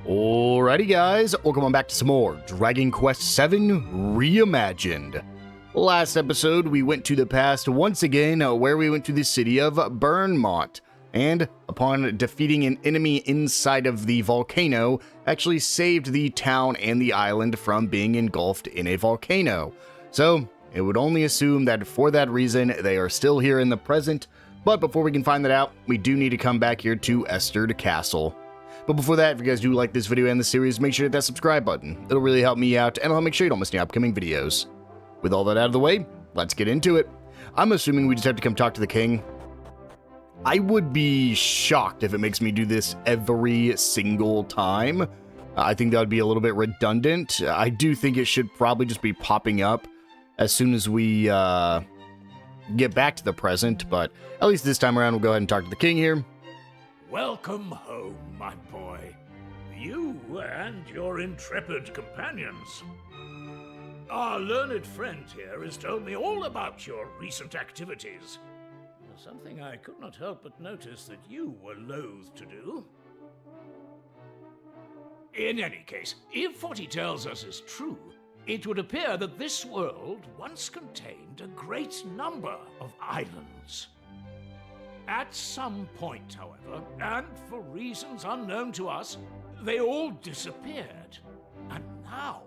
Alrighty guys, welcome on back to some more Dragon Quest VII Reimagined. Last episode we went to the past once again where we went to the city of Burnmont, and upon defeating an enemy inside of the volcano, actually saved the town and the island from being engulfed in a volcano. So it would only assume that for that reason they are still here in the present, but before we can find that out, we do need to come back here to Esterd Castle. But before that, if you guys do like this video and the series, make sure to hit that subscribe button. It'll really help me out, and it'll make sure you don't miss any upcoming videos. With all that out of the way, let's get into it. I'm assuming we just have to come talk to the king. I would be shocked if it makes me do this every single time. I think that would be a little bit redundant. I do think it should probably just be popping up as soon as we get back to the present, but at least this time around, we'll go ahead and talk to the king here. Welcome home, my boy. You and your intrepid companions. Our learned friend here has told me all about your recent activities. Something I could not help but notice that you were loath to do. In any case, if what he tells us is true, it would appear that this world once contained a great number of islands. At some point, however, and for reasons unknown to us, they all disappeared. And now,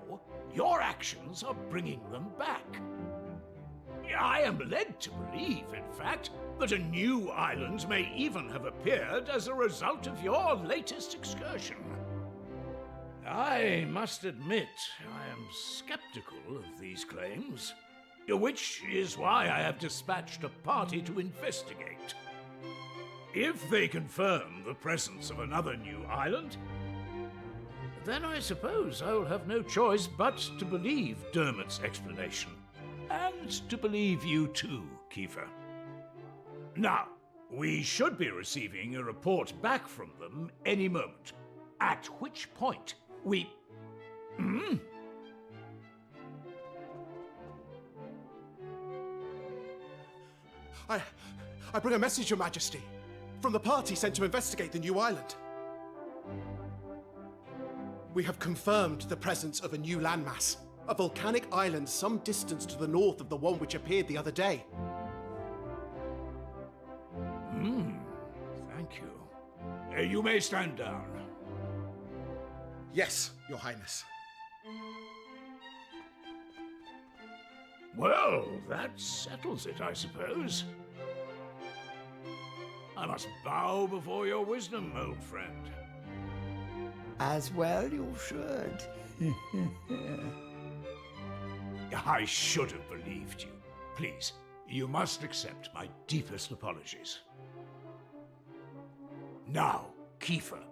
your actions are bringing them back. I am led to believe, in fact, that a new island may even have appeared as a result of your latest excursion. I must admit, I am skeptical of these claims, which is why I have dispatched a party to investigate. If they confirm the presence of another new island, then I suppose I will have no choice but to believe Dermot's explanation. And to believe you too, Kiefer. Now, we should be receiving a report back from them any moment, at which point we... I bring a message, Your Majesty, from the party sent to investigate the new island. We have confirmed the presence of a new landmass, a volcanic island some distance to the north of the one which appeared the other day. Thank you. You may stand down. Yes, Your Highness. Well, that settles it, I suppose. I must bow before your wisdom, old friend. As well you should. I should have believed you. Please, you must accept my deepest apologies. Now, Kiefer.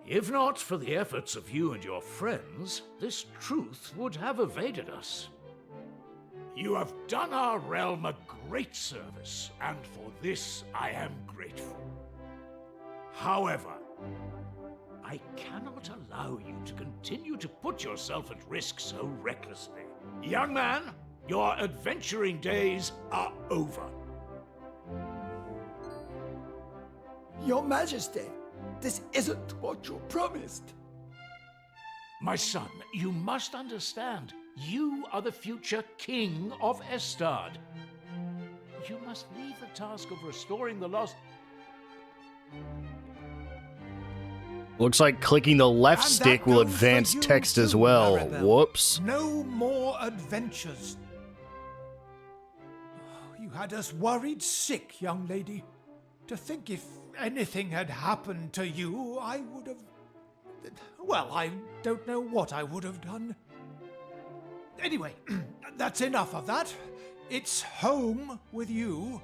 If not for the efforts of you and your friends, this truth would have evaded us. You have done our realm a great service, and for this I am grateful. However, I cannot allow you to continue to put yourself at risk so recklessly. Young man, your adventuring days are over. Your Majesty, this isn't what you promised. My son, you must understand, you are the future king of Esterd. You must leave the task of restoring the lost... Looks like clicking the left And stick that will goes for advance you text as too, well. Maribel. Whoops. No more adventures. You had us worried sick, young lady. To think if anything had happened to you, I would have... Well, I don't know what I would have done. Anyway, that's enough of that. It's home with you.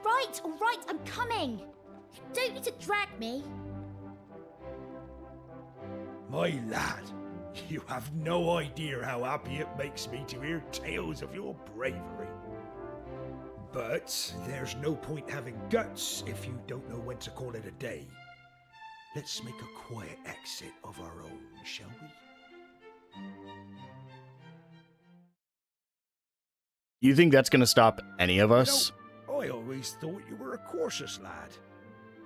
All right, I'm coming. You don't need to drag me. My lad, you have no idea how happy it makes me to hear tales of your bravery. But there's no point having guts if you don't know when to call it a day. Let's make a quiet exit of our own, shall we? You think that's going to stop any of us? I always thought you were a cautious lad.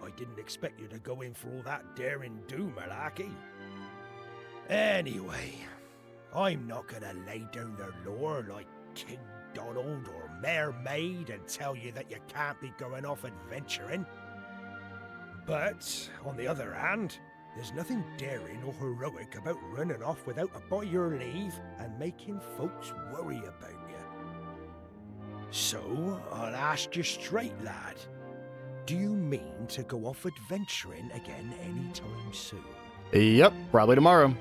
I didn't expect you to go in for all that daring do, malarkey. Anyway, I'm not gonna lay down the law like King Donald or Mare Maid and tell you that you can't be going off adventuring. But, on the other hand, there's nothing daring or heroic about running off without a by your leave and making folks worry about you. So, I'll ask you straight, lad. Do you mean to go off adventuring again anytime soon? Yep, probably tomorrow.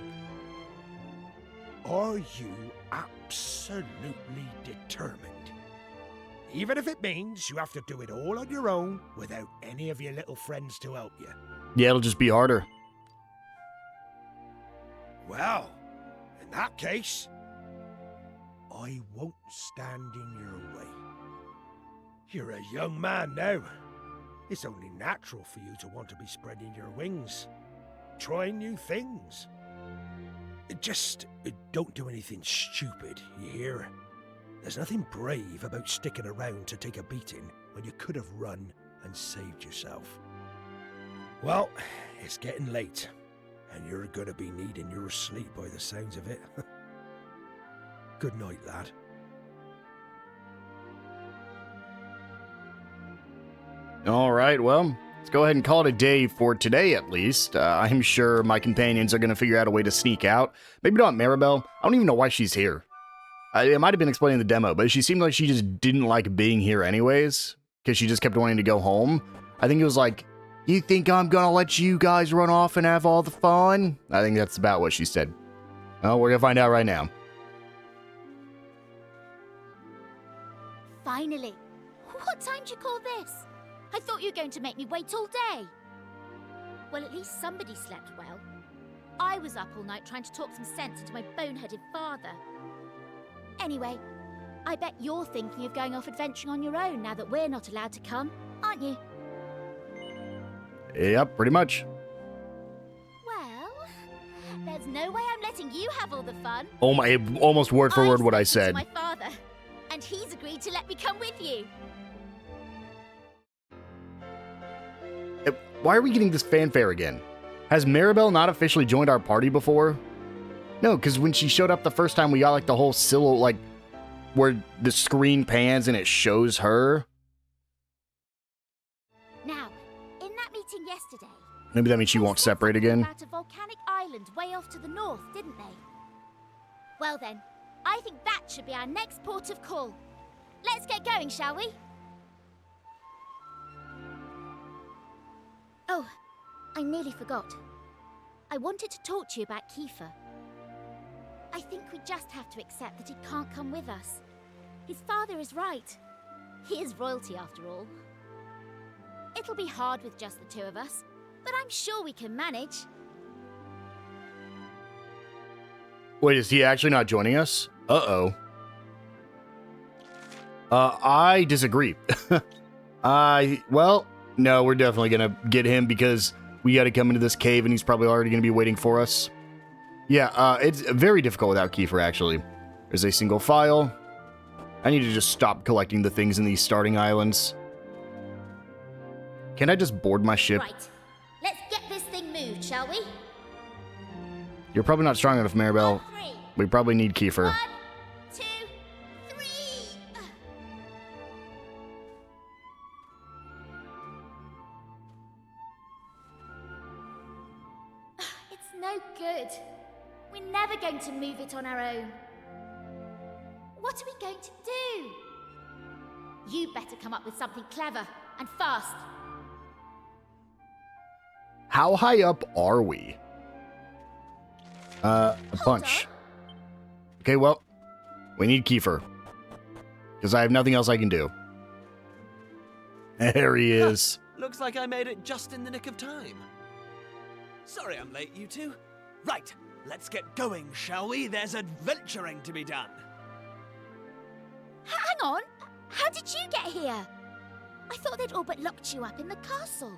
Are you absolutely determined? Even if it means you have to do it all on your own without any of your little friends to help you. Yeah, it'll just be harder. Well, in that case, I won't stand in your way. You're a young man now. It's only natural for you to want to be spreading your wings, trying new things. Just don't do anything stupid, you hear? There's nothing brave about sticking around to take a beating when you could have run and saved yourself. Well, it's getting late, and you're gonna be needing your sleep by the sounds of it. Good night, lad. All right, well, let's go ahead and call it a day for today, at least. I'm sure my companions are going to figure out a way to sneak out. Maybe not Maribel. I don't even know why she's here. It might have been explaining the demo, but she seemed like she just didn't like being here anyways, because she just kept wanting to go home. I think it was like, you think I'm going to let you guys run off and have all the fun? I think that's about what she said. Well, we're going to find out right now. Finally. What time do you call this? I thought you were going to make me wait all day. Well, at least somebody slept well. I was up all night trying to talk some sense into my boneheaded father. Anyway, I bet you're thinking of going off adventuring on your own now that we're not allowed to come, aren't you? Yep, pretty much. Well, there's no way I'm letting you have all the fun. Oh my, almost word for word what I said. My father, and he's agreed to let me come with you. Why are we getting this fanfare again? Has Maribel not officially joined our party before? No, because when she showed up the first time, we got like the whole silhouette, like where the screen pans and it shows her. Now, in that meeting yesterday, Maybe that means she won't separate again. about a volcanic island way off to the north, didn't they? Well then, I think that should be our next port of call. Let's get going, shall we? Oh, I nearly forgot. I wanted to talk to you about Kiefer. I think we just have to accept that he can't come with us. His father is right. He is royalty after all. It'll be hard with just the two of us, but I'm sure we can manage. Wait, is he actually not joining us? Uh-oh. I disagree. Well, no, we're definitely gonna get him because we gotta come into this cave and he's probably already gonna be waiting for us. Yeah, it's very difficult without Kiefer, actually. There's a single file. I need to just stop collecting the things in these starting islands. Can I just board my ship? Right, let's get this thing moved, shall we? You're probably not strong enough, Maribel. 3, We probably need Kiefer. 1, 2, 3. It's no good. We're never going to move it on our own. What are we going to do? You better come up with something clever and fast. How high up are we? A bunch. Okay, well, we need Kiefer. Because I have nothing else I can do. There he is. Looks like I made it just in the nick of time. Sorry I'm late, you two. Right, let's get going, shall we? There's adventuring to be done. Hang on! How did you get here? I thought they'd all but locked you up in the castle.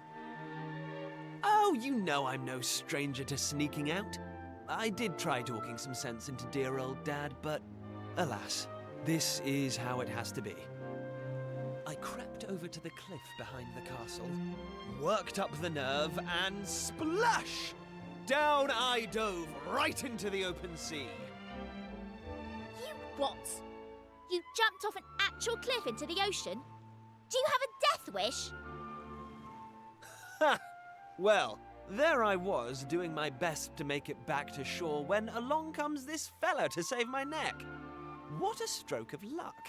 Oh, you know I'm no stranger to sneaking out. I did try talking some sense into dear old Dad, but alas, this is how it has to be. I crept over to the cliff behind the castle, worked up the nerve, and splash! Down I dove right into the open sea. You what? You jumped off an actual cliff into the ocean? Do you have a death wish? Ha! Well, there I was, doing my best to make it back to shore when along comes this fella to save my neck. What a stroke of luck.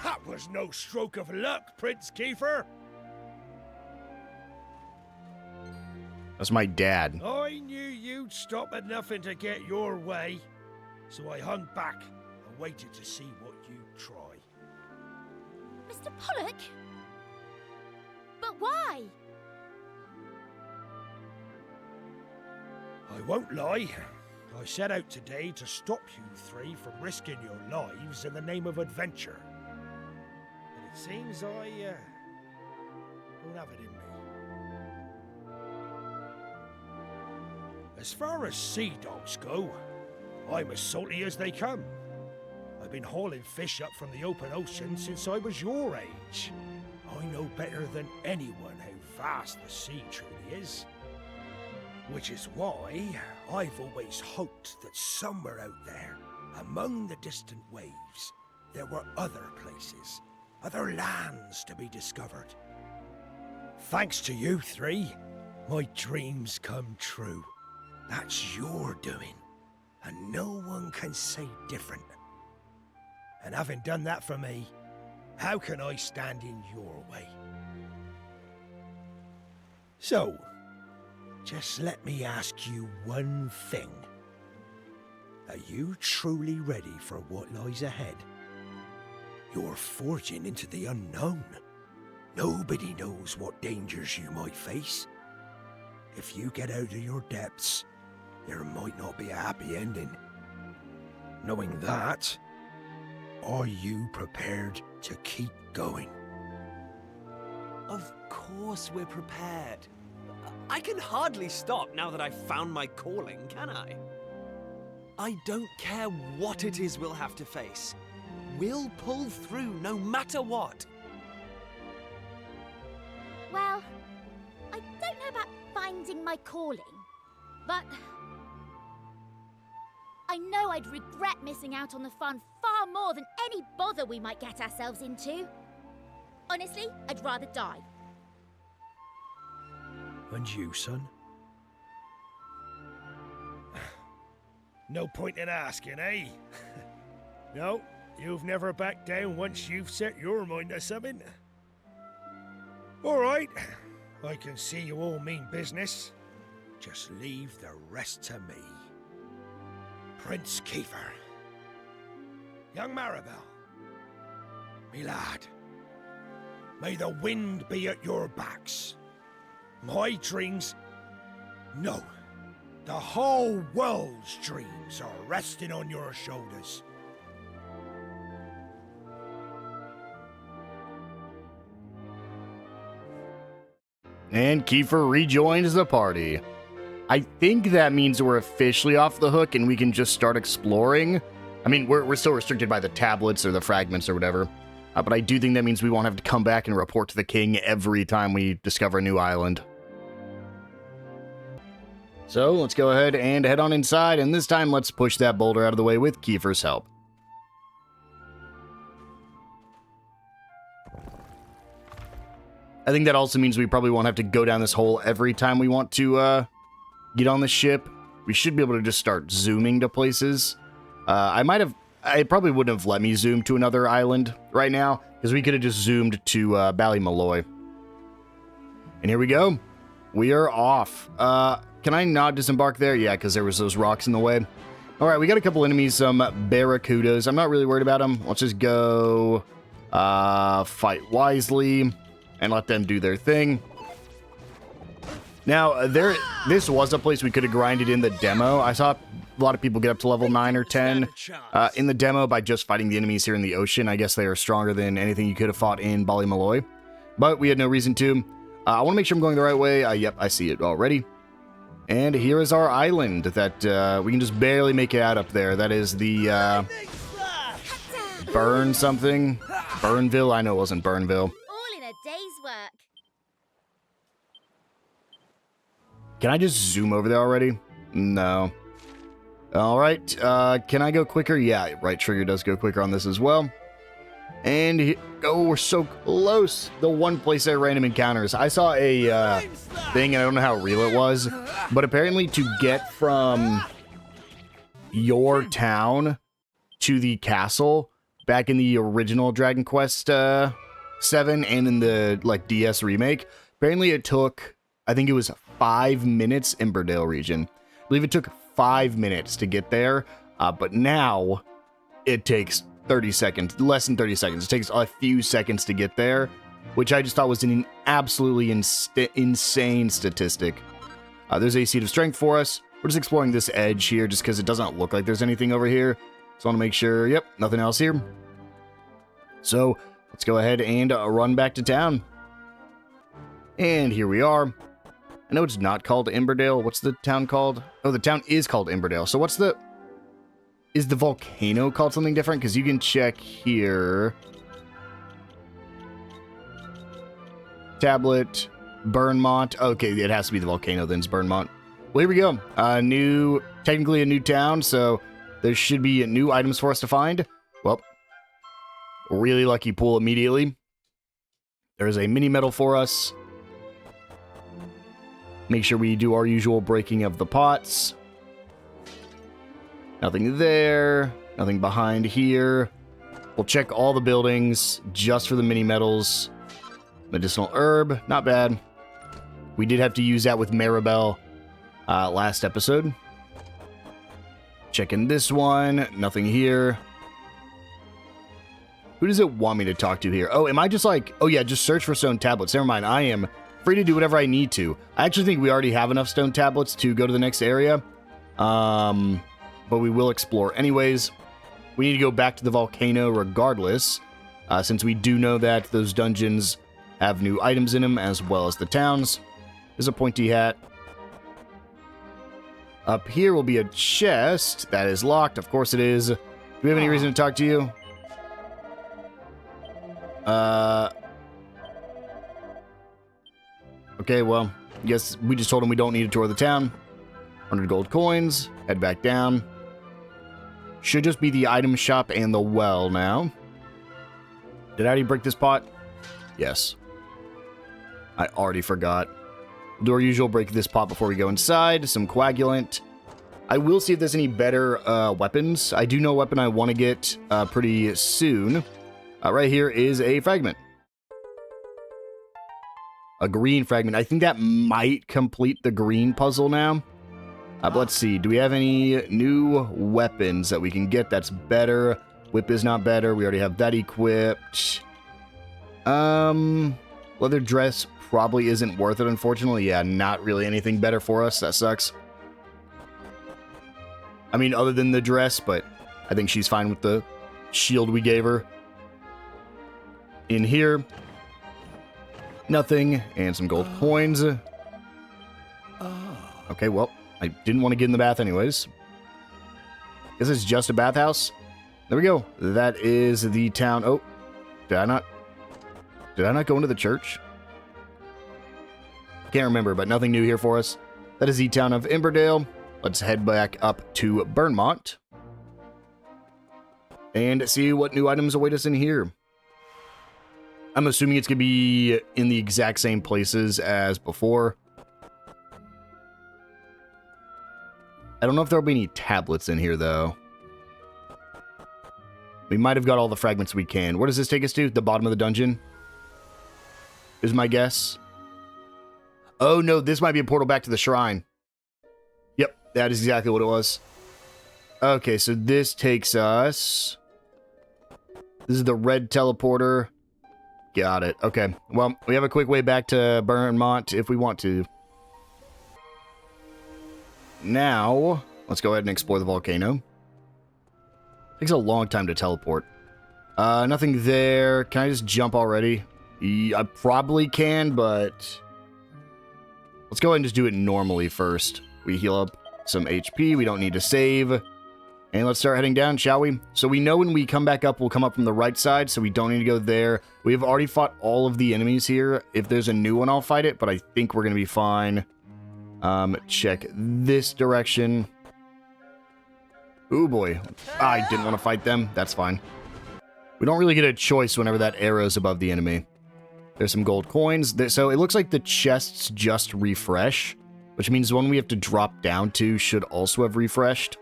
That was no stroke of luck, Prince Kiefer. That's my dad. I knew you'd stop at nothing to get your way, so I hung back and waited to see what you'd try. Mr. Pollock? But why? I won't lie. I set out today to stop you three from risking your lives in the name of adventure. But it seems I don't have it in me. As far as sea dogs go, I'm as salty as they come. I've been hauling fish up from the open ocean since I was your age. I know better than anyone how vast the sea truly is. Which is why I've always hoped that somewhere out there, among the distant waves, there were other places, other lands to be discovered. Thanks to you three, my dreams come true. That's your doing, and no one can say different. And having done that for me, how can I stand in your way? So, just let me ask you one thing. Are you truly ready for what lies ahead? You're forging into the unknown. Nobody knows what dangers you might face. If you get out of your depths, there might not be a happy ending. Knowing that, are you prepared to keep going? Of course we're prepared. I can hardly stop now that I've found my calling, can I? I don't care what it is we'll have to face. We'll pull through no matter what. Well, I don't know about finding my calling, but I know I'd regret missing out on the fun far more than any bother we might get ourselves into. Honestly, I'd rather die. And you, son? No point in asking, eh? No, you've never backed down once you've set your mind to something. All right, I can see you all mean business. Just leave the rest to me. Prince Kiefer. Young Maribel. Me lad. May the wind be at your backs. My dreams... No. The whole world's dreams are resting on your shoulders. And Kiefer rejoins the party. I think that means we're officially off the hook and we can just start exploring. I mean, we're still restricted by the tablets or the fragments or whatever. But I do think that means we won't have to come back and report to the king every time we discover a new island. So let's go ahead and head on inside, and this time let's push that boulder out of the way with Kiefer's help. I think that also means we probably won't have to go down this hole every time we want to get on the ship. We should be able to just start zooming to places. It probably wouldn't have let me zoom to another island right now, because we could have just zoomed to Ballymaloy. And here we go. We are off. Can I not disembark there? Yeah, because there was those rocks in the way. All right, we got a couple enemies, some barracudas. I'm not really worried about them. Let's just go fight wisely and let them do their thing. Now, this was a place we could have grinded in the demo. I saw a lot of people get up to level 9 or 10 in the demo by just fighting the enemies here in the ocean. I guess they are stronger than anything you could have fought in Ballymaloy. But we had no reason to. I want to make sure I'm going the right way. Yep, I see it already. And here is our island that we can just barely make it out up there. That is the burn something. Burnville? I know it wasn't Burnville. All in a day's work. Can I just zoom over there already? No. All right. Can I go quicker? Yeah, right trigger does go quicker on this as well. And oh, we're so close. The one place there random encounters. I saw a thing, and I don't know how real it was, but apparently to get from your town to the castle back in the original Dragon Quest VII and in the like DS remake, apparently it took, I think it was 5 minutes in Burdale region. I believe it took 5 minutes to get there, but now it takes 30 seconds, less than 30 seconds. It takes a few seconds to get there, which I just thought was an absolutely insane statistic. There's a seat of strength for us. We're just exploring this edge here just because it doesn't look like there's anything over here. So I want to make sure, yep, nothing else here. So let's go ahead and run back to town. And here we are. I know it's not called Emberdale. What's the town called? Oh, the town is called Emberdale. So what's the... Is the volcano called something different? Because you can check here. Tablet, Burnmont. Okay, it has to be the volcano then. It's Burnmont. Well, here we go. Technically a new town, so there should be new items for us to find. Well, really lucky pool immediately. There's a mini medal for us. Make sure we do our usual breaking of the pots. Nothing there. Nothing behind here. We'll check all the buildings just for the mini medals. Medicinal herb. Not bad. We did have to use that with Maribel last episode. Checking this one. Nothing here. Who does it want me to talk to here? Oh, am I just like... Oh, yeah, just search for stone tablets. Never mind. I am free to do whatever I need to. I actually think we already have enough stone tablets to go to the next area. But we will explore anyways. We need to go back to the volcano regardless, since we do know that those dungeons have new items in them as well as the towns. There's a pointy hat. Up here will be a chest that is locked. Of course it is. Do we have any reason to talk to you? Okay, well, I guess we just told him we don't need a tour of the town. 100 gold coins. Head back down. Should just be the item shop and the well now. Did I already break this pot? Yes. I already forgot. We'll do our usual break this pot before we go inside. Some coagulant. I will see if there's any better weapons. I do know a weapon I want to get pretty soon. Right here is a fragment. A green fragment. I think that might complete the green puzzle now. But let's see. Do we have any new weapons that we can get that's better? Whip is not better. We already have that equipped. Leather dress probably isn't worth it, unfortunately. Yeah, not really anything better for us. That sucks. I mean, other than the dress, but I think she's fine with the shield we gave her. In here, nothing, and some gold coins. Okay, well, I didn't want to get in the bath anyways. Guess it's just a bathhouse. There we go. That is the town. Oh, did I not go into the church? Can't remember, but nothing new here for us. That is the town of Emberdale. Let's head back up to Burnmont and see what new items await us in here. I'm assuming it's going to be in the exact same places as before. I don't know if there'll be any tablets in here, though. We might have got all the fragments we can. Where does this take us to? The bottom of the dungeon? Is my guess. Oh, no, this might be a portal back to the shrine. Yep, that is exactly what it was. Okay, so this takes us... This is the red teleporter. Got it. Okay. Well, we have a quick way back to Burnmont if we want to. Now, let's go ahead and explore the volcano. Takes a long time to teleport. Nothing there. Can I just jump already? I probably can, but... Let's go ahead and just do it normally first. We heal up some HP. We don't need to save. And let's start heading down, shall we? So we know when we come back up, we'll come up from the right side, so we don't need to go there. We have already fought all of the enemies here. If there's a new one, I'll fight it, but I think we're going to be fine. Check this direction. Ooh, boy. I didn't want to fight them. That's fine. We don't really get a choice whenever that arrow's above the enemy. There's some gold coins. So it looks like the chests just refresh, which means the one we have to drop down to should also have refreshed.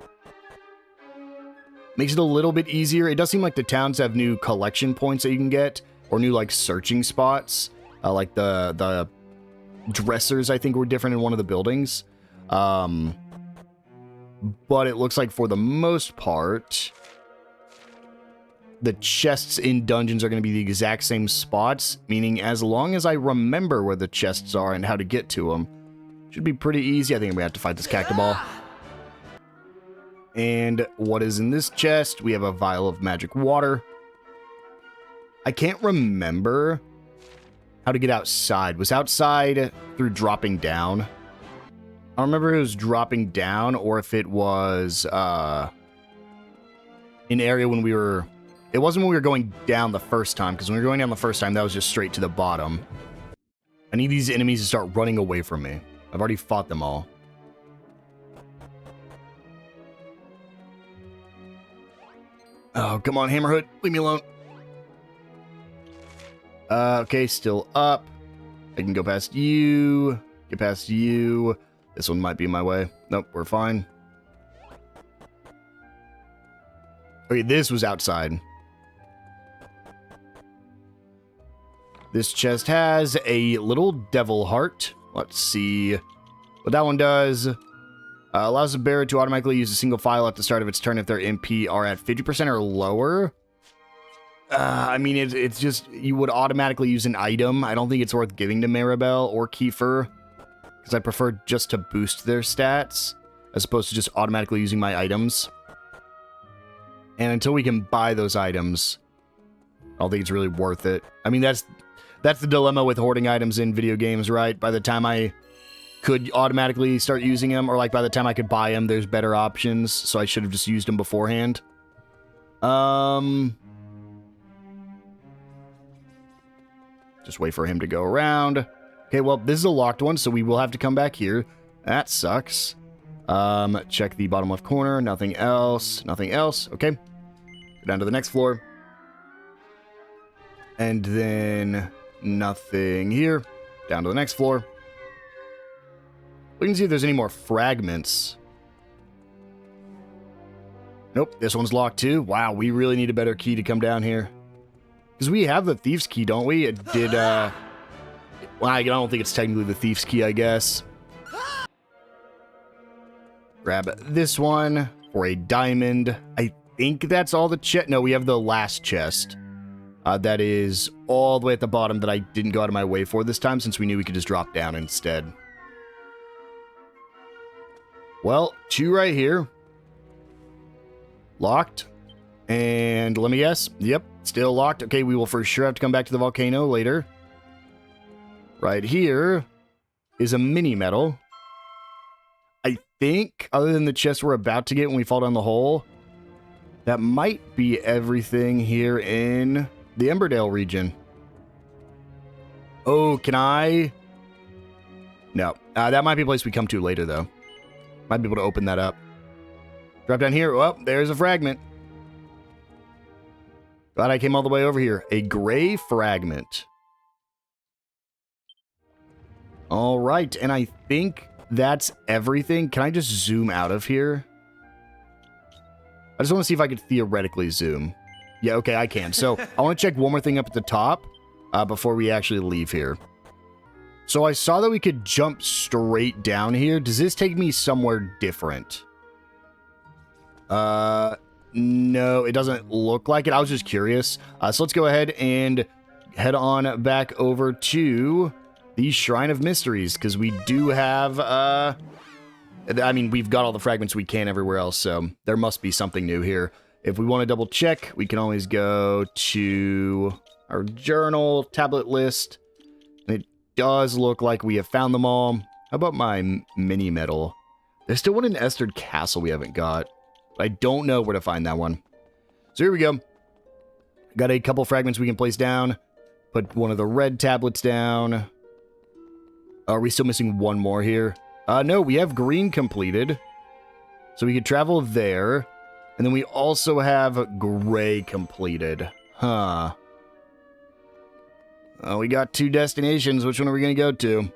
Makes it a little bit easier. It does seem like the towns have new collection points that you can get, or new, like, searching spots. Like the dressers, I think, were different in one of the buildings. But it looks like for the most part, the chests in dungeons are going to be the exact same spots, meaning as long as I remember where the chests are and how to get to them, should be pretty easy. I think I'm going to have to fight this cactoball. And what is in this chest? We have a vial of magic water. I can't remember how to get outside. Was outside through dropping down? I don't remember if it was dropping down or if it was an area when we were... It wasn't when we were going down the first time, because when we were going down the first time, that was just straight to the bottom. I need these enemies to start running away from me. I've already fought them all. Oh, come on, Hammerhood. Leave me alone. Okay, still up. I can go past you. Get past you. This one might be in my way. Nope, we're fine. Okay, this was outside. This chest has a little devil heart. Let's see what that one does. Allows the bearer to automatically use a single file at the start of its turn if their MP are at 50% or lower. I mean, it's just, you would automatically use an item. I don't think it's worth giving to Maribel or Kiefer, because I prefer just to boost their stats, as opposed to just automatically using my items. And until we can buy those items, I don't think it's really worth it. I mean, that's the dilemma with hoarding items in video games, right? By the time I could automatically start using them, or like by the time I could buy them, there's better options, so I should have just used them beforehand. Just wait for him to go around. Okay, well, this is a locked one, so we will have to come back here. That sucks. Check the bottom left corner. Nothing else. Nothing else. Okay. Go down to the next floor. And then nothing here. Down to the next floor. We can see if there's any more fragments. Nope, this one's locked too. Wow, we really need a better key to come down here. Because we have the thief's key, don't we? It did, well, I don't think it's technically the thief's key, I guess. Grab this one for a diamond. I think that's all the chest. No, we have the last chest. That is all the way at the bottom that I didn't go out of my way for this time, since we knew we could just drop down instead. Well, 2 right here. Locked. And let me guess. Yep, still locked. Okay, we will for sure have to come back to the volcano later. Right here is a mini medal. I think, other than the chest we're about to get when we fall down the hole, that might be everything here in the Emberdale region. Oh, can I? No. That might be a place we come to later, though. Might be able to open that up. Drop down here. Oh, there's a fragment. Glad I came all the way over here. A gray fragment. All right, and I think that's everything. Can I just zoom out of here? I just want to see if I could theoretically zoom. Yeah, okay, I can. So I want to check one more thing up at the top before we actually leave here. So I saw that we could jump straight down here. Does this take me somewhere different? No, it doesn't look like it. I was just curious. So let's go ahead and head on back over to the Shrine of Mysteries, because we do have, I mean, we've got all the fragments we can everywhere else, so there must be something new here. If we want to double check, we can always go to our journal, tablet list. It does look like we have found them all. How about my mini medal? There's still one in Esterd Castle we haven't got. I don't know where to find that one. So here we go. Got a couple fragments we can place down. Put one of the red tablets down. Are we still missing one more here? No, we have green completed. So we could travel there. And then we also have gray completed. Huh. We got 2 destinations. Which one are we going to go to?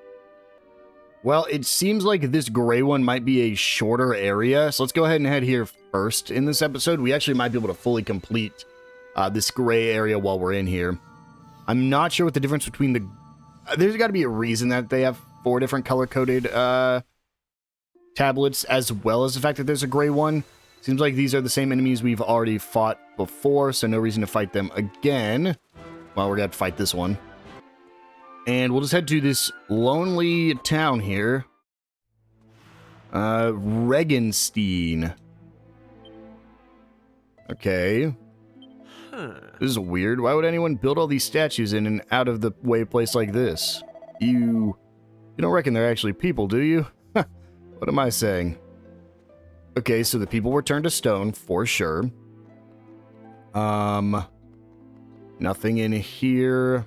Well, it seems like this gray one might be a shorter area. So let's go ahead and head here first in this episode. We actually might be able to fully complete this gray area while we're in here. I'm not sure what the difference between the... there's got to be a reason that they have 4 different color-coded tablets, as well as the fact that there's a gray one. Seems like these are the same enemies we've already fought before, so no reason to fight them again. Well, we're going to have to fight this one. And we'll just head to this lonely town here. Regenstein. Okay. This is weird. Why would anyone build all these statues in an out-of-the-way place like this? You don't reckon they're actually people, do you? What am I saying? Okay, so the people were turned to stone, for sure. Nothing in here.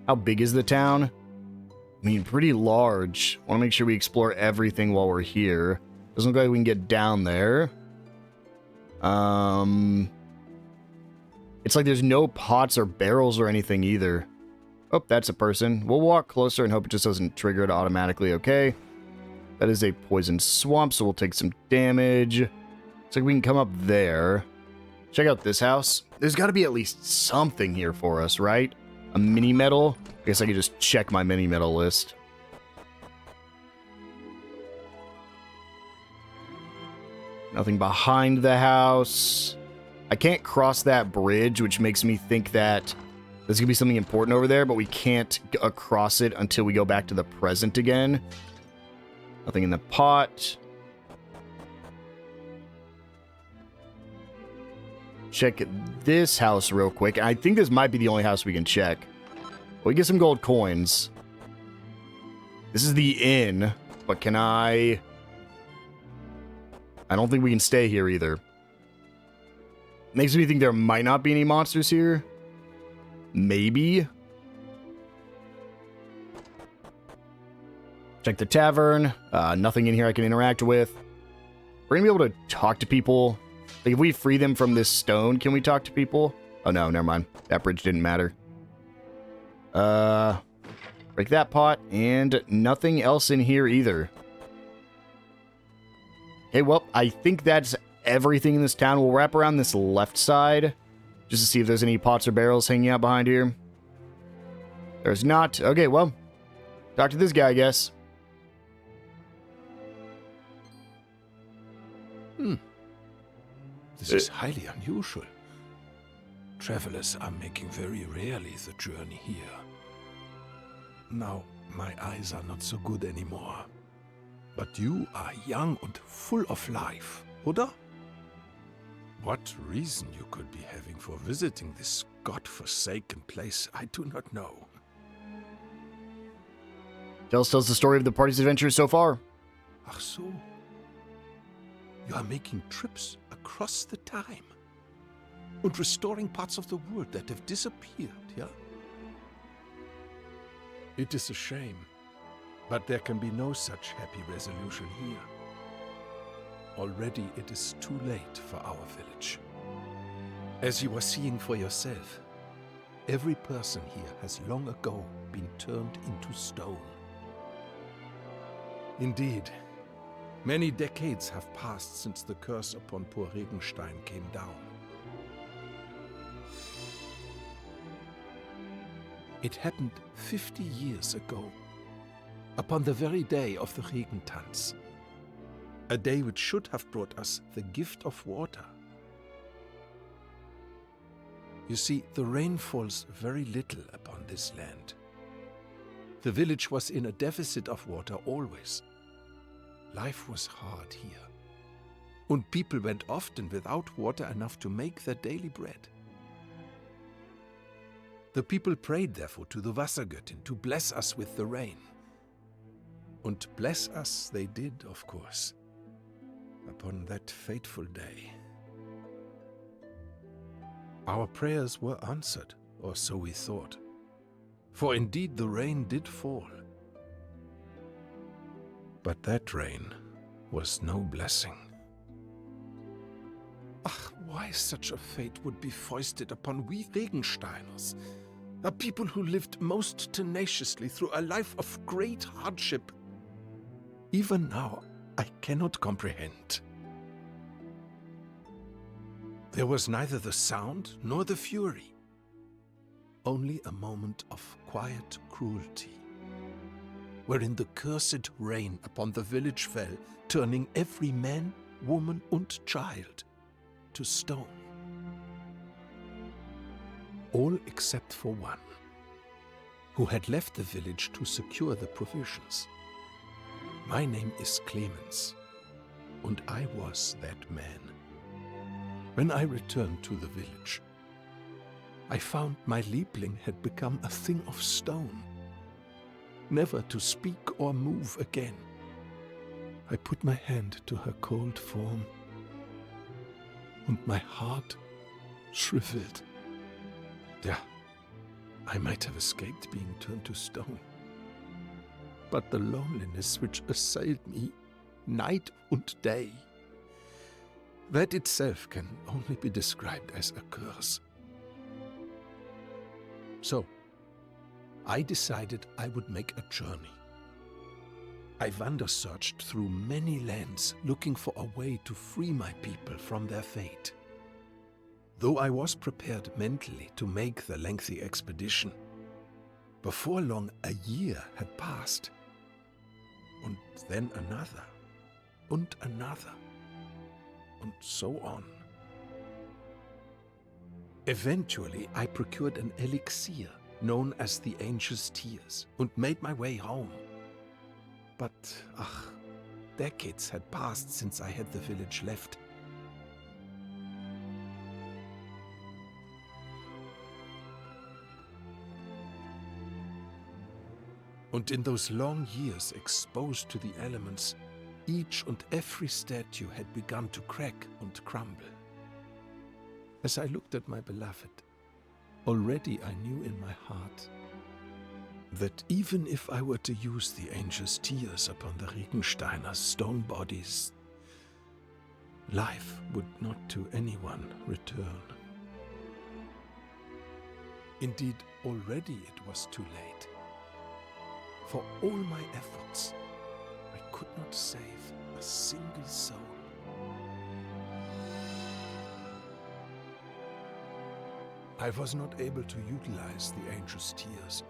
How big is the town? I mean, pretty large. Want to make sure we explore everything while we're here. Doesn't look like we can get down there. It's like there's no pots or barrels or anything either. Oh, that's a person. We'll walk closer and hope it just doesn't trigger it automatically, okay? That is a poison swamp, so we'll take some damage. Looks like we can come up there. Check out this house. There's got to be at least something here for us, right? A mini medal? I guess I could just check my mini medal list. Nothing behind the house. I can't cross that bridge, which makes me think that there's going to be something important over there, but we can't cross it until we go back to the present again. Nothing in the pot. Check this house real quick. I think this might be the only house we can check. We get some gold coins. This is the inn, but can I don't think we can stay here either. Makes me think there might not be any monsters here. Maybe. Check the tavern. Nothing in here I can interact with. We're gonna be able to talk to people. Like, if we free them from this stone, can we talk to people? Oh no, never mind. That bridge didn't matter. Break that pot, and nothing else in here either. Okay, well, I think that's everything in this town. We'll wrap around this left side just to see if there's any pots or barrels hanging out behind here. There's not. Okay, well, talk to this guy, I guess. This is highly unusual. Travelers are making very rarely the journey here. Now, my eyes are not so good anymore. But you are young and full of life, oder? What reason you could be having for visiting this god-forsaken place, I do not know. Tells the story of the party's adventures so far. Ach so. You are making trips across the time and restoring parts of the world that have disappeared, yeah? It is a shame, but there can be no such happy resolution here. Already it is too late for our village. As you are seeing for yourself, every person here has long ago been turned into stone. Indeed, many decades have passed since the curse upon poor Regenstein came down. It happened 50 years ago, upon the very day of the Regentanz. A day which should have brought us the gift of water. You see, the rain falls very little upon this land. The village was in a deficit of water always. Life was hard here, and people went often without water enough to make their daily bread. The people prayed therefore to the Wassergöttin to bless us with the rain. And bless us they did, of course. upon that fateful day. Our prayers were answered, or so we thought, for indeed the rain did fall. But that rain was no blessing. Ach, why such a fate would be foisted upon we Regensteiners, a people who lived most tenaciously through a life of great hardship. Even now, I cannot comprehend. There was neither the sound nor the fury, only a moment of quiet cruelty, wherein the cursed rain upon the village fell, turning every man, woman, and child to stone. All except for one, who had left the village to secure the provisions. My name is Clemens, and I was that man. When I returned to the village, I found my Liebling had become a thing of stone, never to speak or move again. I put my hand to her cold form, and my heart shriveled. Yeah, I might have escaped being turned to stone. But the loneliness which assailed me night and day, that itself can only be described as a curse. So, I decided I would make a journey. I wander-searched through many lands looking for a way to free my people from their fate. Though I was prepared mentally to make the lengthy expedition, before long a year had passed, and then another, and another, and so on. Eventually, I procured an elixir known as the Angel's Tears and made my way home. But, decades had passed since I had the village left. And in those long years exposed to the elements, each and every statue had begun to crack and crumble. As I looked at my beloved, already I knew in my heart that even if I were to use the Angel's Tears upon the Regensteiner stone bodies, life would not to anyone return. Indeed, already it was too late. For all my efforts, I could not save a single soul. I was not able to utilize the Angel's Tears,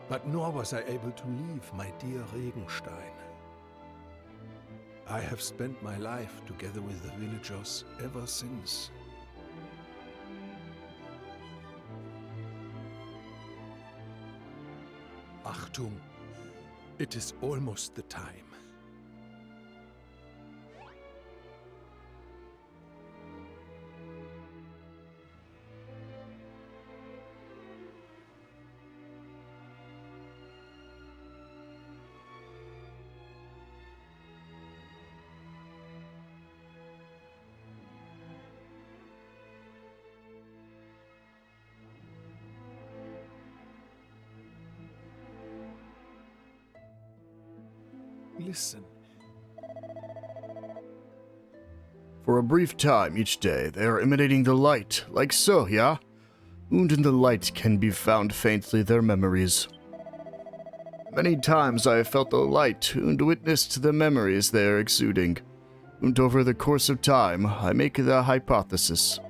but nor was I able to leave my dear Regenstein. I have spent my life together with the villagers ever since. Achtung, it is almost the time. Listen. For a brief time each day, they are emanating the light, like so, yeah? And in the light can be found faintly their memories. Many times I have felt the light and witnessed the memories they are exuding. And over the course of time, I make the hypothesis.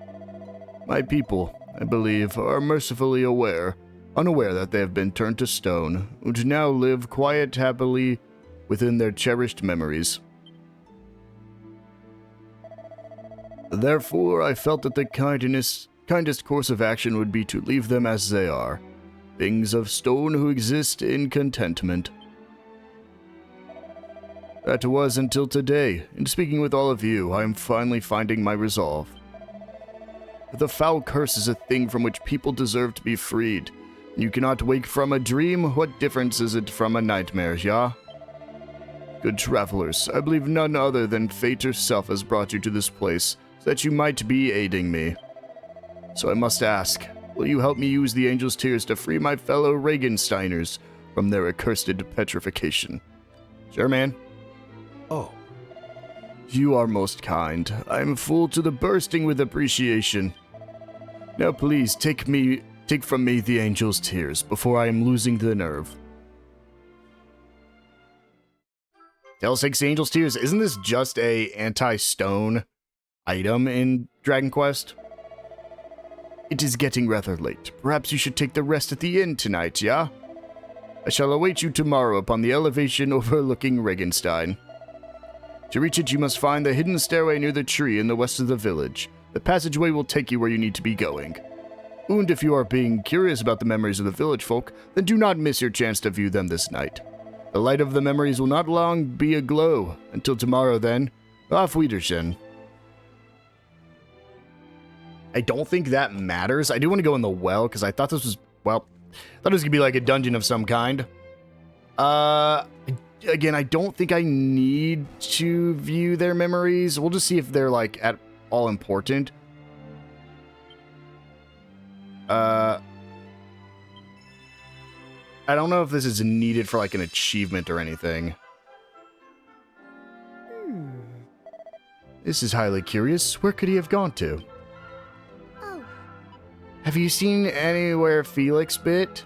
My people, I believe, are mercifully unaware that they have been turned to stone, and now live quiet happily within their cherished memories. Therefore, I felt that the kindest course of action would be to leave them as they are, things of stone who exist in contentment. That was until today, and speaking with all of you, I am finally finding my resolve. The foul curse is a thing from which people deserve to be freed. You cannot wake from a dream. What difference is it from a nightmare, yeah? Good travelers, I believe none other than fate herself has brought you to this place, so that you might be aiding me. So I must ask, will you help me use the angel's tears to free my fellow Regensteiners from their accursed petrification? Sure, man. Oh, You are most kind. I am full to the bursting with appreciation. Now please take from me the angel's tears before I am losing the nerve. Tales takes the angel's tears. Isn't this just a anti-stone item in Dragon Quest? It is getting rather late. Perhaps you should take the rest at the inn tonight, yeah? I shall await you tomorrow upon the elevation overlooking Regenstein. To reach it, you must find the hidden stairway near the tree in the west of the village. The passageway will take you where you need to be going. And if you are being curious about the memories of the village folk, then do not miss your chance to view them this night. The light of the memories will not long be aglow. Until tomorrow, then. Auf Wiedersehen. I don't think that matters. I do want to go in the well, because I thought this was, well, I thought it was going to be like a dungeon of some kind. Again, I don't think I need to view their memories. We'll just see if they're, like, at all important. I don't know if this is needed for, like, an achievement or anything. This is highly curious. Where could he have gone to? Oh, Have you seen anywhere Felix bit?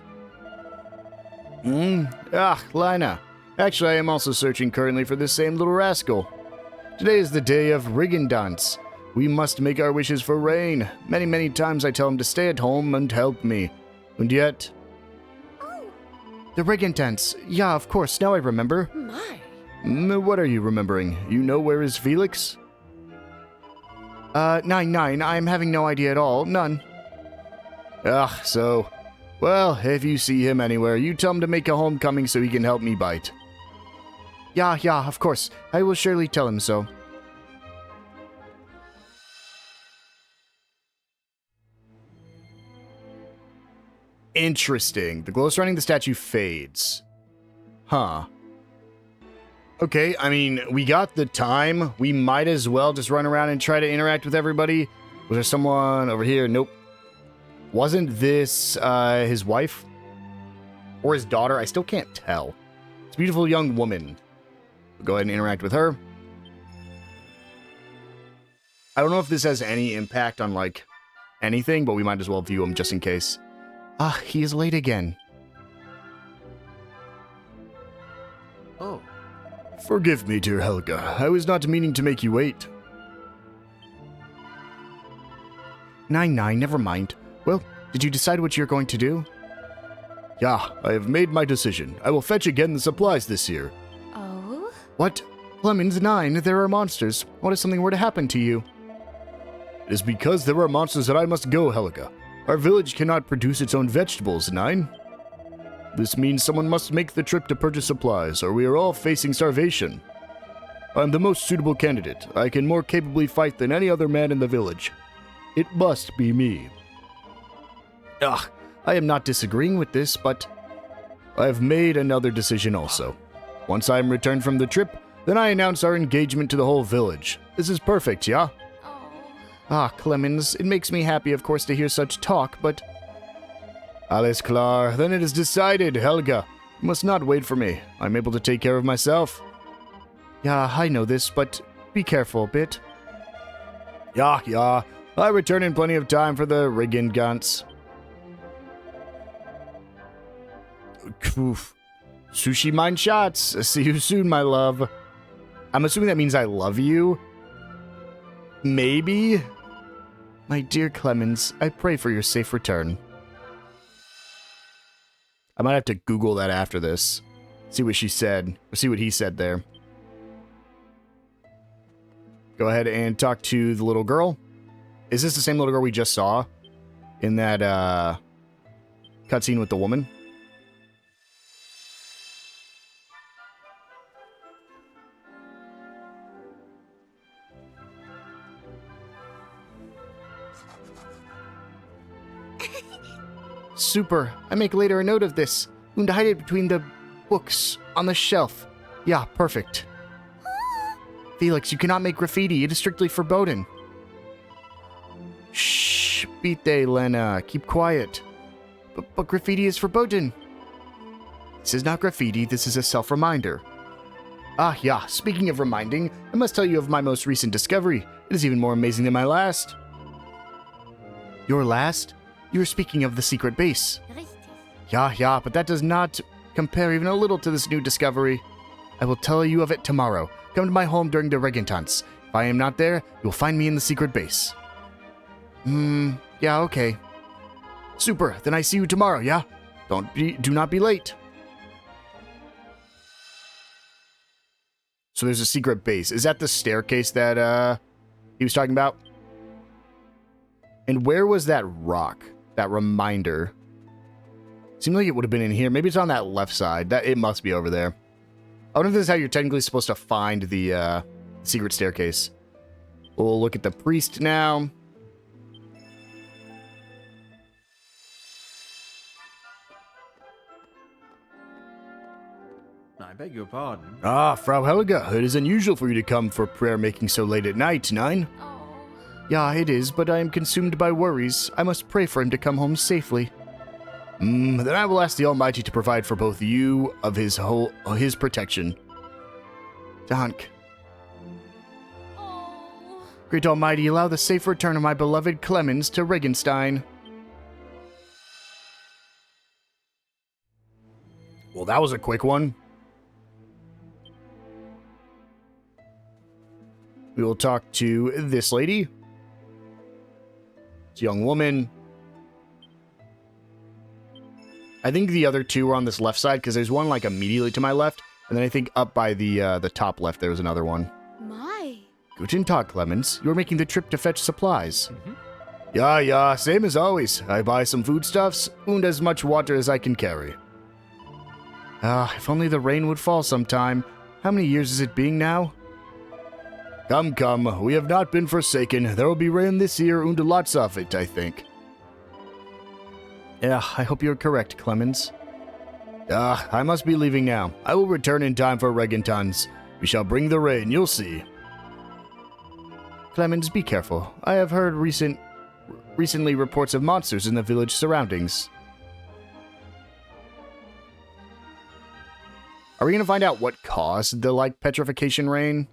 Lina. Actually, I am also searching currently for this same little rascal. Today is the day of Riggindance. We must make our wishes for rain. Many, many times I tell him to stay at home and help me. And yet... oh, The Riggindance. Yeah, of course, now I remember. my. What are you remembering? You know where is Felix? 9, I'm having no idea at all. None. So... Well, if you see him anywhere, you tell him to make a homecoming so he can help me bite. Yeah, of course. I will surely tell him so. Interesting. The glow surrounding the statue fades. Huh. Okay, I mean, we got the time. We might as well just run around and try to interact with everybody. Was there someone over here? Nope. Wasn't this his wife? Or his daughter? I still can't tell. It's a beautiful young woman. We'll go ahead and interact with her. I don't know if this has any impact on, like, anything, but we might as well view him just in case. He is late again. Oh. Forgive me, dear Helga. I was not meaning to make you wait. 9, never mind. Well, did you decide what you're going to do? Yeah, I have made my decision. I will fetch again the supplies this year. Oh? What? Clemens, 9, there are monsters. What if something were to happen to you? It is because there are monsters that I must go, Helga. Our village cannot produce its own vegetables, 9. This means someone must make the trip to purchase supplies, or we are all facing starvation. I'm the most suitable candidate. I can more capably fight than any other man in the village. It must be me. I am not disagreeing with this, but I have made another decision also. Once I am returned from the trip, then I announce our engagement to the whole village. This is perfect, yeah? Oh. Clemens, it makes me happy, of course, to hear such talk, but... Alles klar, then it is decided, Helga. You must not wait for me. I'm able to take care of myself. Yeah, I know this, but be careful a bit. Yeah. I return in plenty of time for the Riggindance. Sushi mine shots. See you soon, my love. I'm assuming that means I love you. Maybe? My dear Clemens, I pray for your safe return. I might have to Google that after this. See what she said. Or see what he said there. Go ahead and talk to the little girl. Is this the same little girl we just saw? In that, cutscene with the woman? Super. I make later a note of this, and hide it between the books on the shelf. Yeah, perfect. Felix, you cannot make graffiti. It is strictly forbidden. Shh, Bite, Lena. Keep quiet. But graffiti is forbidden. This is not graffiti. This is a self-reminder. Ah, yeah. Speaking of reminding, I must tell you of my most recent discovery. It is even more amazing than my last. Your last? You were speaking of the secret base. Yeah, but that does not compare even a little to this new discovery. I will tell you of it tomorrow. Come to my home during the Regentants. If I am not there, you'll find me in the secret base. Yeah, okay. Super, then I see you tomorrow, yeah? Do not be late. So there's a secret base. Is that the staircase that he was talking about? And where was that rock? That reminder? Seemed like it would have been in here. Maybe it's on that left side. It must be over there. I wonder if this is how you're technically supposed to find the secret staircase. We'll look at the priest now. I beg your pardon. Ah, Frau Helga, it is unusual for you to come for prayer making so late at night, Nine. Oh. Yeah, it is, but I am consumed by worries. I must pray for him to come home safely. Then I will ask the Almighty to provide for both you of his protection. Dank. Oh. Great Almighty, allow the safe return of my beloved Clemens to Regenstein. Well, that was a quick one. We will talk to this lady. It's a young woman. I think the other two are on this left side because there's one like immediately to my left, and then I think up by the top left there was another one. My. Guten Tag, Clemens. You're making the trip to fetch supplies. Yeah, same as always. I buy some foodstuffs and as much water as I can carry. If only the rain would fall sometime. How many years is it being now? Come, we have not been forsaken. There will be rain this year and lots of it, I think. Yeah, I hope you're correct, Clemens. I must be leaving now. I will return in time for Regentons. We shall bring the rain, you'll see. Clemens, be careful. I have heard recently reports of monsters in the village surroundings. Are we going to find out what caused the, petrification rain?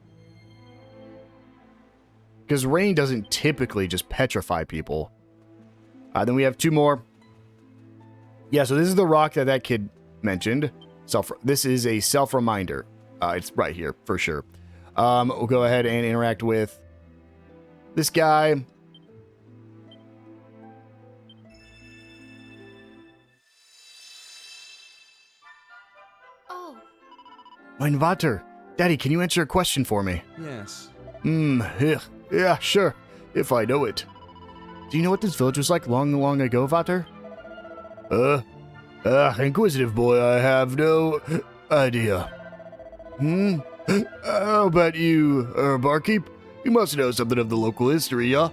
Because rain doesn't typically just petrify people. Then we have two more. Yeah, so this is the rock that kid mentioned. This is a self-reminder. It's right here, for sure. We'll go ahead and interact with this guy. Oh. Mein Vater. Daddy, can you answer a question for me? Yes. Yeah, sure. If I know it. Do you know what this village was like long ago, Vater? Inquisitive boy, I have no idea. How about you, barkeep? You must know something of the local history, yeah?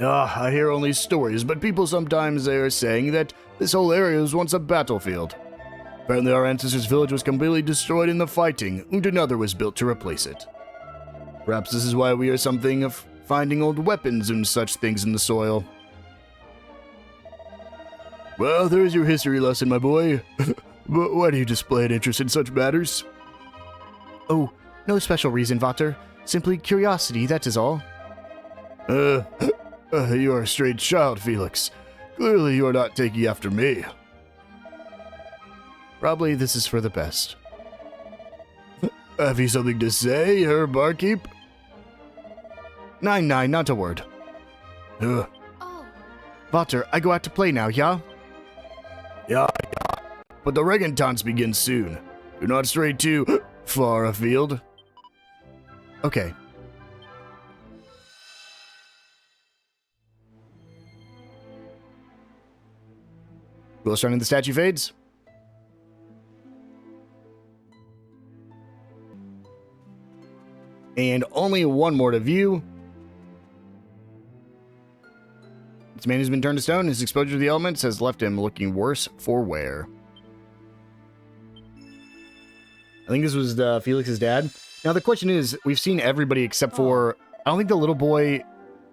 I hear only stories, but people sometimes they are saying that this whole area was once a battlefield. Apparently our ancestors' village was completely destroyed in the fighting, and another was built to replace it. Perhaps this is why we hear something of finding old weapons and such things in the soil. Well, there's your history lesson, my boy. But why do you display an interest in such matters? Oh, no special reason, Vater. Simply curiosity, that is all. You are a strange child, Felix. Clearly you are not taking after me. Probably this is for the best. Have you something to say, Herr Barkeep? Nine, not a word. Oh. Vater, I go out to play now, yeah? Yeah. But the Regentants begin soon. Do not stray too far afield. Okay. Illustrating the statue fades. And only one more to view. This man who's been turned to stone, his exposure to the elements has left him looking worse for wear. I think this was Felix's dad. Now the question is, we've seen everybody except for I don't think the little boy.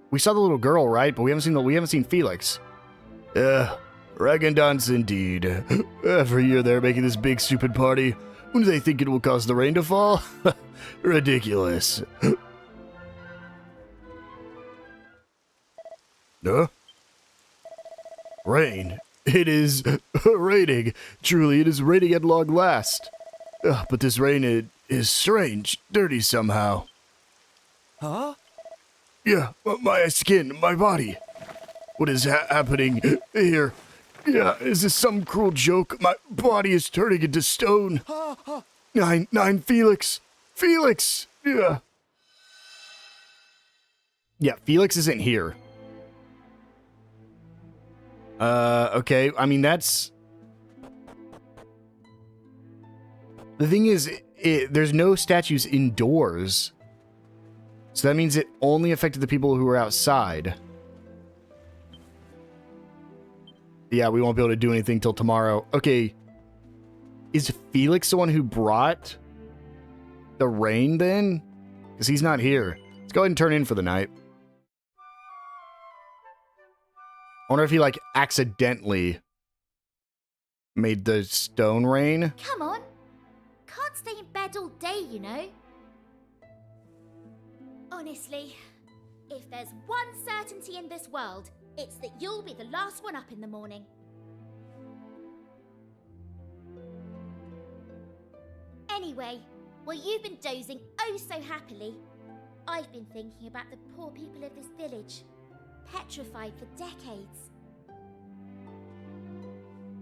We saw the little girl, right? But we haven't seen Felix. Redundance indeed. Every year they're making this big stupid party. When do they think it will cause the rain to fall? Ridiculous. Huh? Rain. It is raining. Truly, it is raining at long last. But this rain is strange, dirty somehow. Huh? Yeah, my skin, my body. What is happening here? Yeah, is this some cruel joke? My body is turning into stone. Nine, Felix. Felix! Yeah. Yeah, Felix isn't here. Okay, I mean, that's... The thing is, there's no statues indoors. So that means it only affected the people who were outside. Yeah, we won't be able to do anything till tomorrow. Okay. Is Felix the one who brought the rain then? Because he's not here. Let's go ahead and turn in for the night. I wonder if he, like, accidentally made the stone rain. Come on. Can't stay in bed all day, you know. Honestly, if there's one certainty in this world, it's that you'll be the last one up in the morning. Anyway, while you've been dozing oh so happily, I've been thinking about the poor people of this village, petrified for decades.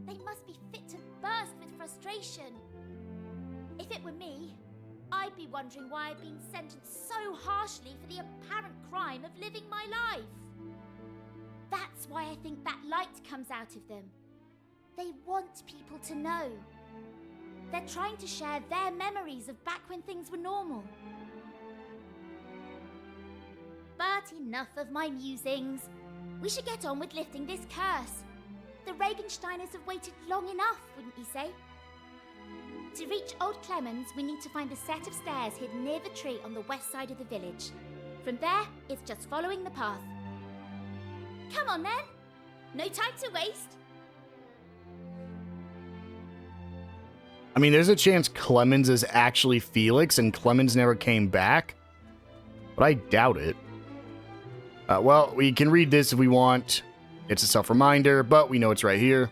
They must be fit to burst with frustration. If it were me, I'd be wondering why I've been sentenced so harshly for the apparent crime of living my life. That's why I think that light comes out of them. They want people to know. They're trying to share their memories of back when things were normal. But enough of my musings. We should get on with lifting this curse. The Regensteiners have waited long enough, wouldn't you say? To reach Old Clemens, we need to find a set of stairs hidden near the tree on the west side of the village. From there, it's just following the path. Come on then! No time to waste! I mean, there's a chance Clemens is actually Felix and Clemens never came back. But I doubt it. Well, we can read this if we want. It's a self-reminder, but we know it's right here.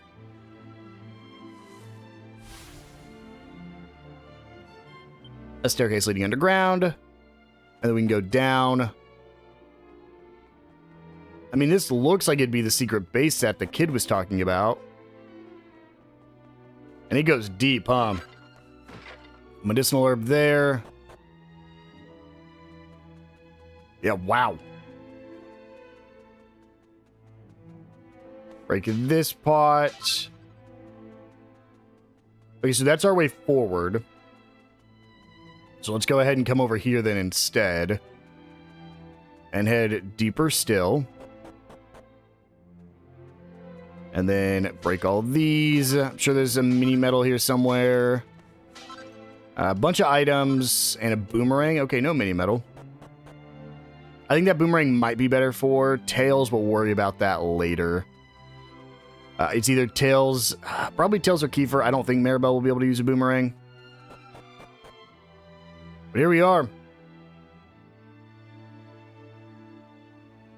A staircase leading underground. And then we can go down. I mean, this looks like it'd be the secret base that the kid was talking about. And it goes deep, huh? Medicinal herb there. Yeah, wow. Break this pot. Okay, so that's our way forward. So let's go ahead and come over here then instead. And head deeper still. And then break all these. I'm sure there's a mini medal here somewhere. A bunch of items and a boomerang. Okay, no mini medal. I think that boomerang might be better for Tails. We'll worry about that later. It's either Tails, probably Tails or Kiefer. I don't think Maribel will be able to use a boomerang. But here we are.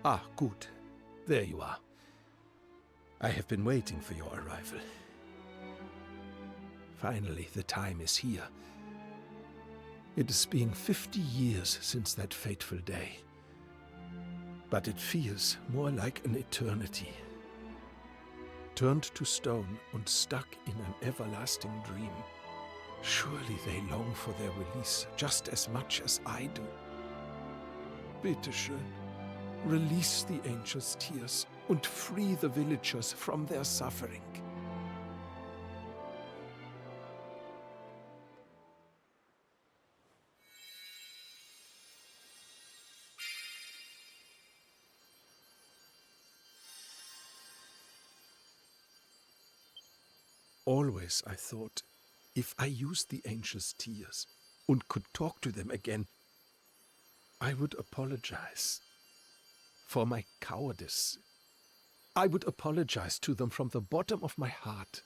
Ah, good. There you are. I have been waiting for your arrival. Finally, the time is here. It has been 50 years since that fateful day. But it feels more like an eternity. Turned to stone and stuck in an everlasting dream. Surely they long for their release just as much as I do. Bitte schön, release the angel's tears and free the villagers from their suffering. Always I thought If I used the angel's tears and could talk to them again, I would apologize for my cowardice. I would apologize to them from the bottom of my heart.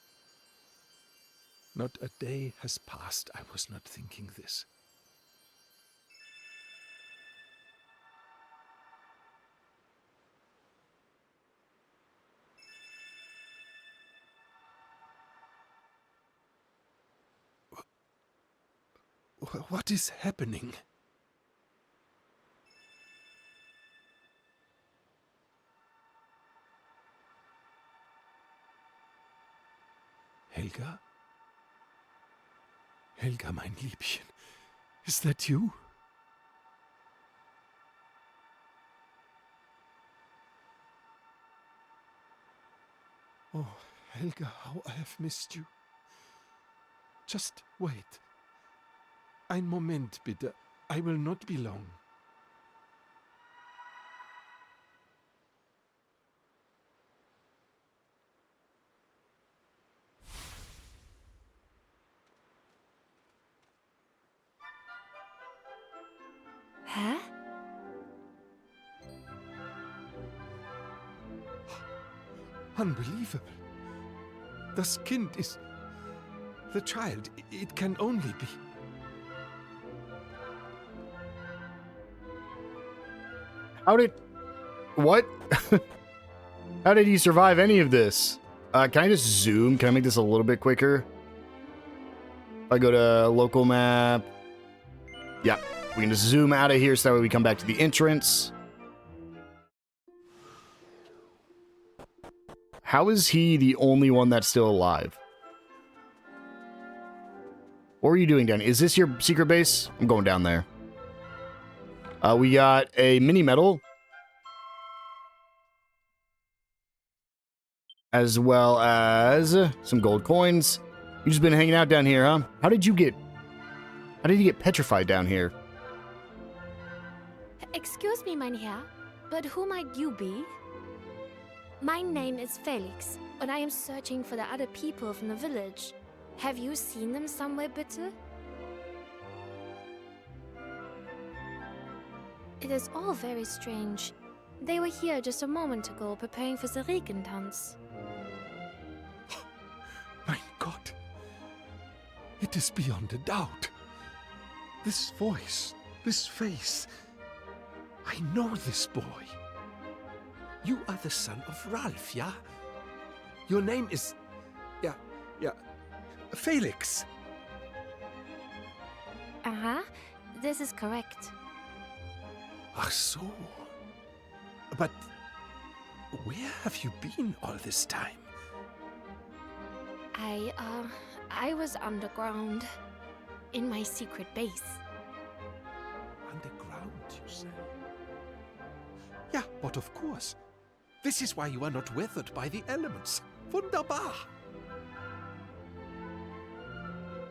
Not a day has passed I was not thinking this. What is happening? Helga? Helga, mein Liebchen. Is that you? Oh, Helga, how I have missed you. Just wait. Ein Moment, bitte. I will not be long. Hä? Unbelievable. Das Kind is... The child. It can only be... How did... What? How did he survive any of this? Can I just zoom? Can I make this a little bit quicker? If I go to local map... Yeah, we can just zoom out of here so that way we come back to the entrance. How is he the only one that's still alive? What are you doing down here? Is this your secret base? I'm going down there. We got a mini medal. As well as some gold coins. You just been hanging out down here, huh? How did you get petrified down here? Excuse me, mein Herr, but who might you be? My name is Felix, and I am searching for the other people from the village. Have you seen them somewhere, bitte? It is all very strange. They were here just a moment ago, preparing for the Regentanz. Mein Gott. It is beyond a doubt. This voice, this face. I know this boy. You are the son of Ralph, yeah? Your name is... Yeah, Felix. Uh-huh, this is correct. Ach so. But where have you been all this time? I was underground. In my secret base. Underground, you say? Yeah, but of course. This is why you are not weathered by the elements. Wunderbar!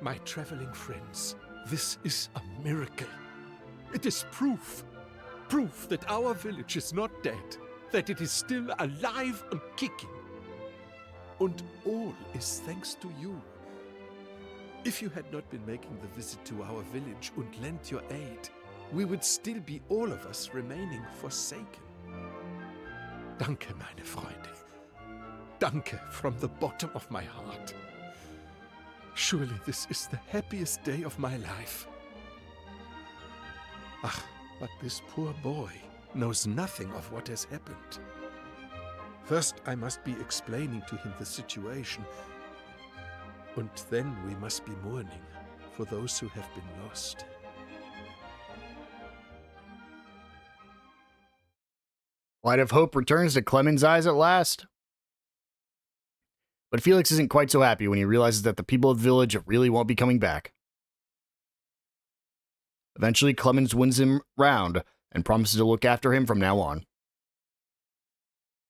My traveling friends, this is a miracle. It is proof. Proof that our village is not dead. That it is still alive and kicking. And all is thanks to you. If you had not been making the visit to our village and lent your aid, we would still be all of us remaining forsaken. Danke, meine Freunde. Danke from the bottom of my heart. Surely this is the happiest day of my life. Ach, but this poor boy knows nothing of what has happened. First, I must be explaining to him the situation. And then we must be mourning for those who have been lost. Light of hope returns to Clement's eyes at last. But Felix isn't quite so happy when he realizes that the people of the village really won't be coming back. Eventually, Clemens wins him round and promises to look after him from now on.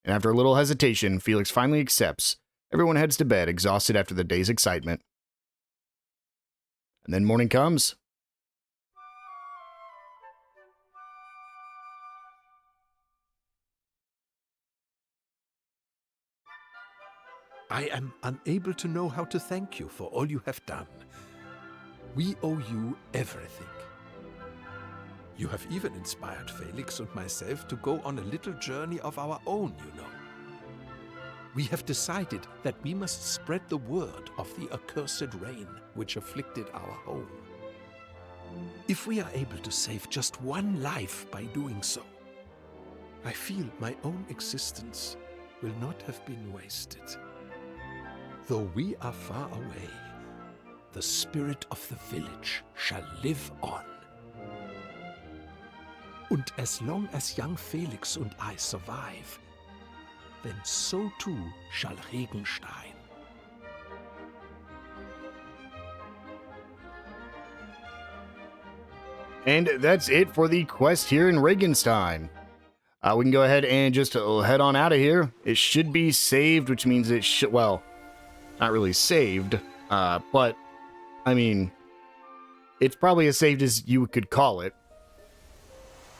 And after a little hesitation, Felix finally accepts. Everyone heads to bed, exhausted after the day's excitement. And then morning comes. I am unable to know how to thank you for all you have done. We owe you everything. You have even inspired Felix and myself to go on a little journey of our own, you know. We have decided that we must spread the word of the accursed rain which afflicted our home. If we are able to save just one life by doing so, I feel my own existence will not have been wasted. Though we are far away, the spirit of the village shall live on. Und as long as young Felix and I survive, then so too shall Regenstein. And that's it for the quest here in Regenstein. We can go ahead and just head on out of here. It should be saved, which means it should, well, not really saved, but, I mean, it's probably as saved as you could call it.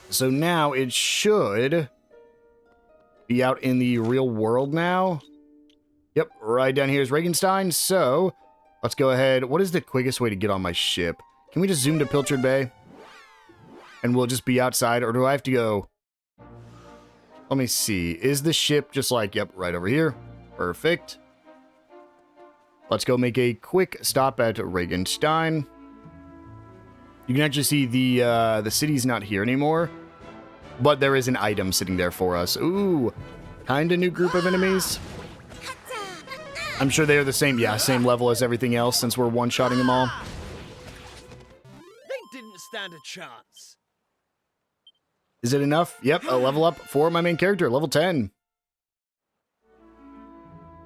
So now it should be out in the real world now. Yep, right down here is Regenstein, so let's go ahead. What is the quickest way to get on my ship? Can we just zoom to Pilchard Bay? And we'll just be outside, or do I have to go? Let me see. Is the ship just like, yep, right over here? Perfect. Let's go make a quick stop at Regenstein. You can actually see the city's not here anymore, but there is an item sitting there for us. Ooh, kind of new group of enemies. I'm sure they are the same, yeah, same level as everything else since we're one-shotting them all. They didn't stand a chance. Is it enough? Yep, a level up for my main character, level 10.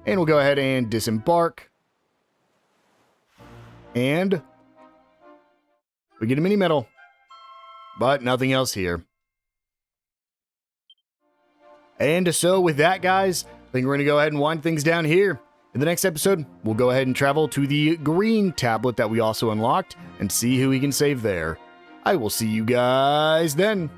And we'll go ahead and disembark. And we get a mini medal, but nothing else here. And so with that, guys, I think we're going to go ahead and wind things down here. In the next episode, we'll go ahead and travel to the green tablet that we also unlocked and see who we can save there. I will see you guys then.